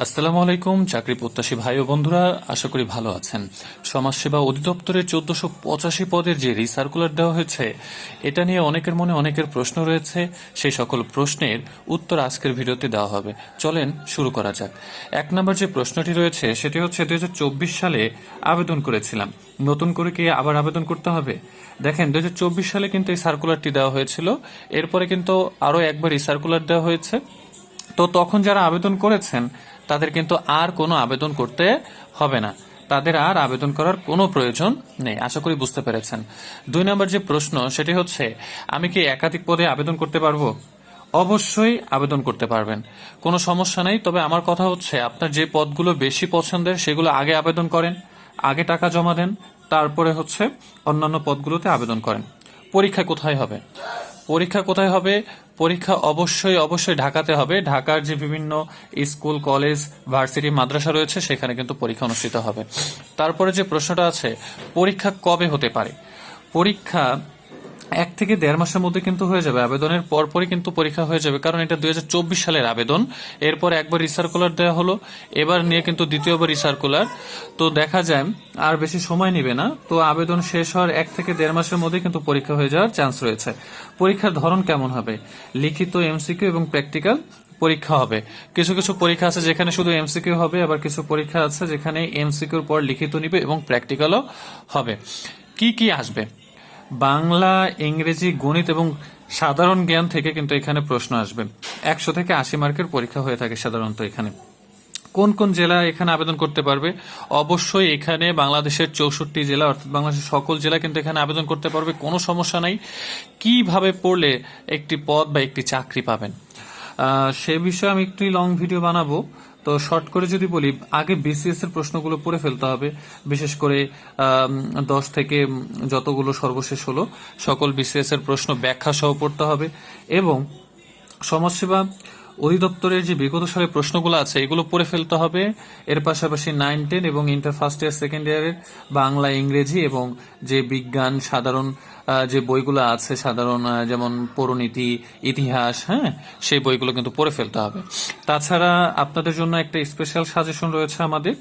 আসসালামু আলাইকুম চাকরি প্রত্যাশী ভাই ও বন্ধুরা, আশা করি ভালো আছেন। সমাজসেবা অধিদপ্তরের 1485 পদের যে রিসার্কুলার দেওয়া হয়েছে, এটা নিয়ে অনেকের মনে অনেকের প্রশ্ন রয়েছে। সেই সকল প্রশ্নের উত্তর আজকের ভিডিওতে দেওয়া হবে। চলেন শুরু করা যাক। 1 নম্বর যে প্রশ্নটি রয়েছে সেটি হচ্ছে 2024 সালে আবেদন করেছিলাম, নতুন করে কি আবার আবেদন করতে হবে? দেখেন, 2024 সালে কিন্তু এই সার্কুলারটি দেওয়া হয়েছিল, এরপরে কিন্তু আরও একবার এই সার্কুলার দেওয়া হয়েছে। তো তখন যারা আবেদন করেছেন তাদের কিন্তু আর কোনো আবেদন করতে হবে না, তাদের আর আবেদন করার কোনো প্রয়োজন নেই। আশা করি বুঝতে পেরেছেন। 2 নম্বর যে প্রশ্ন সেটি হচ্ছে, আমি কি একাধিক পদে আবেদন করতে পারবো? অবশ্যই আবেদন করতে পারবেন, কোনো সমস্যা নেই। তবে আমার কথা হচ্ছে, আপনার যে পদগুলো বেশি পছন্দের সেগুলো আগে আবেদন করেন, আগে টাকা জমা দেন, তারপরে হচ্ছে অন্যান্য পদগুলোতে আবেদন করেন। পরীক্ষা কোথায় হবে? পরীক্ষা কোথায় হবে? পরীক্ষা অবশ্যই অবশ্যই ঢাকাতে হবে। ঢাকার যে বিভিন্ন স্কুল, কলেজ, ভার্সিটি, মাদ্রাসা রয়েছে সেখানে কিন্তু পরীক্ষা অনুষ্ঠিত হবে। তারপরে যে প্রশ্নটা আছে, পরীক্ষা কবে হতে পারে? পরীক্ষা 1 থেকে 1.5 মাসের মধ্যে কিন্তু হয়ে যাবে। আবেদনের পরপরই কিন্তু পরীক্ষা হয়ে যাবে, কারণ এটা 2024 সালের আবেদন। এরপর একবার রিসার্কুলার দেওয়া হলো, এবার নিয়ে কিন্তু দ্বিতীয়বার রিসার্কুলার। তো দেখা যায় আর বেশি সময় নেবে না। তো আবেদন শেষ হওয়ার 1 থেকে 1.5 মাসের মধ্যে কিন্তু পরীক্ষা হয়ে যাওয়ার চান্স রয়েছে। পরীক্ষার ধরন কেমন হবে? লিখিত, এমসিকিউ এবং প্র্যাকটিক্যাল পরীক্ষা হবে। কিছু কিছু পরীক্ষা আছে যেখানে শুধু এমসিকিউ হবে, আবার কিছু পরীক্ষা আছে যেখানে এমসিকিউর পর লিখিত নিবে এবং প্র্যাকটিক্যালও হবে। কি কি আসবে? বাংলা, ইংরেজি, গণিত এবং সাধারণ জ্ঞান থেকে কিন্তু এখানে প্রশ্ন আসবে। 100 থেকে 80 মার্কের পরীক্ষা হয়ে থাকে সাধারণত এখানে। কোন কোন জেলা এখানে আবেদন করতে পারবে? অবশ্যই এখানে বাংলাদেশের 64 জেলা, অর্থাৎ বাংলাদেশের সকল জেলা কিন্তু এখানে আবেদন করতে পারবে, কোনো সমস্যা নাই। কিভাবে পড়লে একটি পদ বা একটি চাকরি পাবেন, সে বিষয়ে আমি একটি লং ভিডিও বানাবো। তো শর্ট করে যদি বলি, আগে বিসিএস এর প্রশ্নগুলো পড়ে ফেলতে হবে। বিশেষ করে 10 থেকে যতগুলো সর্বশেষ হলো সকল বিসিএস এর প্রশ্ন ব্যাখ্যা সহ পড়তে হবে। এবং সমাজসেবা অধিদপ্তরের যে বিগত সালের প্রশ্নগুলো আছে এগুলো পড়ে ফেলতে হবে। এর পাশাপাশি 9, 10 এবং ইন্টার ফার্স্ট ইয়ার, সেকেন্ড ইয়ারের বাংলা, ইংরেজি এবং যে বিজ্ঞান সাধারণ যে বইগুলো আছে, সাধারণ যেমন পৌরনীতি, ইতিহাস, সেই বইগুলো কিন্তু পড়ে ফেলতে হবে। তাছাড়া আপনাদের জন্য একটা স্পেশাল সাজেশন রয়েছে আমাদের।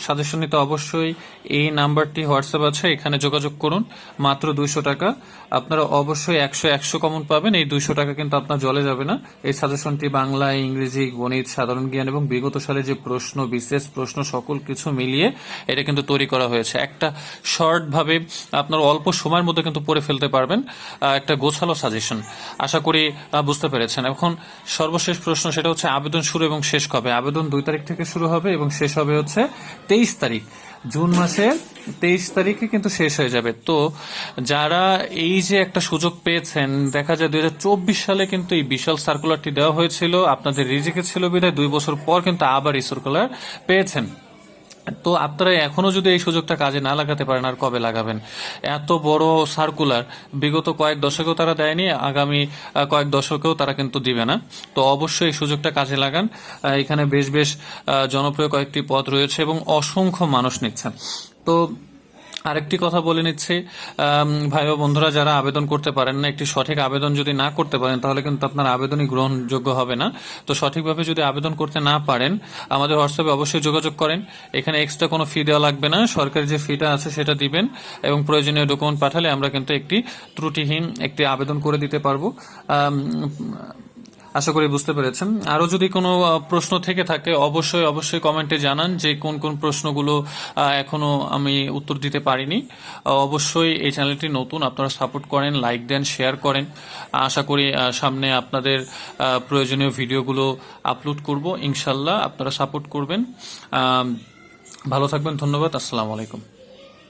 সাজেশন নিতে অবশ্যই এই নাম্বারটি হোয়াটসঅ্যাপ আছে, এখানে যোগাযোগ করুন। মাত্র 200 টাকা। আপনারা অবশ্যই 100 কমন পাবেন। এই 200 টাকা কিন্তু আপনার জলে যাবে না। এই সাজেশনটি বাংলা, ইংরেজি, গণিত, সাধারণ জ্ঞান এবং বিগত সালে যে প্রশ্ন, বিশেষ প্রশ্ন সকল কিছু মিলিয়ে এটা কিন্তু তৈরি করা হয়েছে। একটা শর্ট ভাবে আপনার অল্প সময়ের মধ্যে কিন্তু পড়ে ফেলতে পারবেন, একটা গোছালো সাজেশন। আশা করি বুঝতে পেরেছেন। এখন সর্বশেষ প্রশ্ন, সেটা হচ্ছে আবেদন শুরু এবং শেষ কবে? আবেদন 2 তারিখ থেকে শুরু হবে এবং শেষ হবে হচ্ছে 23 তারিখ। জুন মাসের 23 তারিখে কিন্তু শেষ হয়ে যাবে। তো যারা এই যে একটা সুযোগ পেয়েছেন, দেখা যায় 2024 সালে কিন্তু এই বিশাল সার্কুলারটি দেওয়া হয়েছিল, আপনাদের রিজিকে ছিল বিধায় 2 বছর পর কিন্তু আবার এই সার্কুলার পেয়েছেন। তো আপনারা এখনো যদি এই সুযোগটা কাজে না লাগাতে পারেন, আর কবে লাগাবেন? এত বড় সার্কুলার বিগত কয়েক দশকেও তারা দেয়নি, আগামী কয়েক দশকেও তারা কিন্তু দিবে না। তো অবশ্যই এই সুযোগটা কাজে লাগান। এখানে বেশ বেশ জনপ্রিয় কয়েকটি পদ রয়েছে এবং অসংখ্য মানুষ নিচ্ছেন। তো আরেকটি কথা বলে নিচ্ছি, ভাই ও বন্ধুরা, যারা আবেদন করতে পারেন না, একটি সঠিক আবেদন যদি না করতে পারেন তাহলে কিন্তু আপনার আবেদনই গ্রহণযোগ্য হবে না। তো সঠিকভাবে যদি আবেদন করতে না পারেন, আমাদের হোয়াটসঅ্যাপে অবশ্যই যোগাযোগ করেন। এখানে এক্সট্রা কোনো ফি দেওয়া লাগবে না, সরকারি যে ফিটা আছে সেটা দিবেন এবং প্রয়োজনীয় ডকুমেন্ট পাঠালে আমরা কিন্তু একটি ত্রুটিহীন একটি আবেদন করে দিতে পারবো। আশা করি বুঝতে পেরেছেন। আরো যদি কোনো প্রশ্ন থেকে থাকে অবশ্যই অবশ্যই কমেন্টে জানান যে কোন কোন প্রশ্নগুলো এখনো আমি উত্তর দিতে পারিনি। অবশ্যই এই চ্যানেলটি নতুন, আপনারা সাপোর্ট করেন, লাইক দেন, শেয়ার করেন। আশা করি সামনে আপনাদের প্রয়োজনীয় ভিডিওগুলো আপলোড করব, ইনশাল্লাহ আপনারা সাপোর্ট করবেন। ভালো থাকবেন, ধন্যবাদ, আসসালামু আলাইকুম।